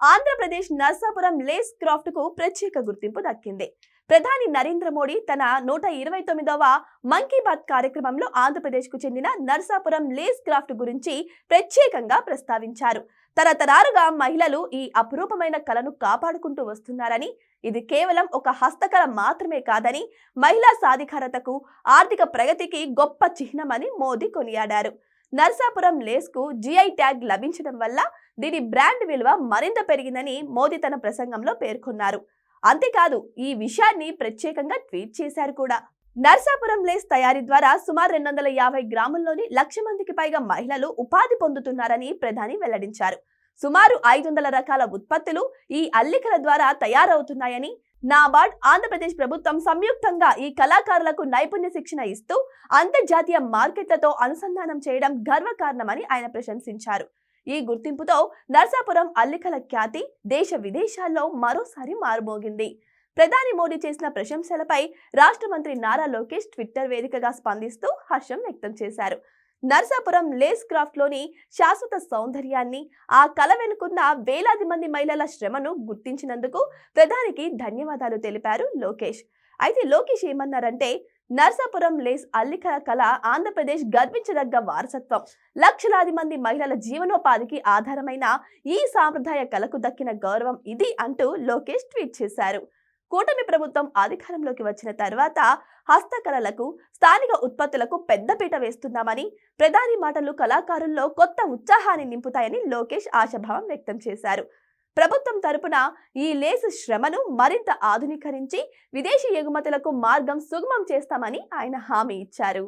Andhra Pradesh Narsapuram Lay's craft కు ప్రత్యేక గుర్తింపు దక్కింది. ప్రధాని నరేంద్ర మోడీ తన 129వ మన్ కీ బాత్ కార్యక్రమంలో ఆంధ్రప్రదేశ్ కు చెందిన నర్సాపురం లేస్ క్రాఫ్ట్ గురించి ప్రత్యేకంగా ప్రస్తావించారు. తరతరాలుగా మహిళలు ఈ అపురూపమైన కళను కాపాడుకుంటూ వస్తున్నారని, ఇది కేవలం ఒక హస్తకళ మాత్రమే కాదని, మహిళా సాధికారతకు, ఆర్థిక ప్రగతికి గొప్ప చిహ్నమని మోదీ కొనియాడారు. నర్సాపురం లేస్ కు జిఐ ట్యాగ్ లభించడం వల్ల దీని బ్రాండ్ విలువ మరింత పెరిగిందని మోదీ తన ప్రసంగంలో పేర్కొన్నారు. అంతేకాదు, ఈ విషయాన్ని ప్రత్యేకంగా ట్వీట్ చేశారు కూడా. నర్సాపురం లేస్ తయారీ ద్వారా సుమారు 250 గ్రాముల్లోని 1,00,000 మందికి పైగా మహిళలు ఉపాధి పొందుతున్నారని ప్రధాని వెల్లడించారు. సుమారు 500 రకాల ఉత్పత్తులు ఈ అల్లికల ద్వారా తయారవుతున్నాయని, నాబార్డ్, ఆంధ్రప్రదేశ్ ప్రభుత్వం సంయుక్తంగా ఈ కళాకారులకు నైపుణ్య శిక్షణ ఇస్తూ అంతర్జాతీయ మార్కెట్లతో అనుసంధానం చేయడం గర్వకారణమని ఆయన ప్రశంసించారు. ఈ గుర్తింపుతో నర్సాపురం అల్లికల ఖ్యాతి దేశ విదేశాల్లో మరోసారి మారుమోగింది. ప్రధాని మోడీ చేసిన ప్రశంసలపై రాష్ట్ర మంత్రి నారా లోకేష్ ట్విట్టర్ వేదికగా స్పందిస్తూ హర్షం వ్యక్తం చేశారు. నర్సాపురం లేస్ క్రాఫ్ట్ లోని శాశ్వత సౌందర్యాన్ని, ఆ కళ వెనుకున్న వేలాది మంది మహిళల శ్రమను గుర్తించినందుకు ప్రధానికి ధన్యవాదాలు తెలిపారు లోకేష్. అయితే లోకేష్ ఏమన్నారంటే, నర్సాపురం లేస్ అల్లికల కళ ఆంధ్రప్రదేశ్ గర్వించదగ్గ వారసత్వం. లక్షలాది మంది మహిళల జీవనోపాధికి ఆధారమైన ఈ సాంప్రదాయ కళకు దక్కిన గౌరవం ఇది అంటూ లోకేష్ ట్వీట్ చేశారు. కూటమి ప్రభుత్వం అధికారంలోకి వచ్చిన తర్వాత హస్తకళలకు, స్థానిక ఉత్పత్తులకు పెద్దపీట వేస్తున్నామని, ప్రధాని మాటలు కళాకారుల్లో కొత్త ఉత్సాహాన్ని నింపుతాయని లోకేష్ ఆశాభావం వ్యక్తం చేశారు. ప్రభుత్వం తరపున ఈ లేస్ శ్రమను మరింత ఆధునీకరించి విదేశీ ఎగుమతులకు మార్గం సుగమం చేస్తామని ఆయన హామీ ఇచ్చారు.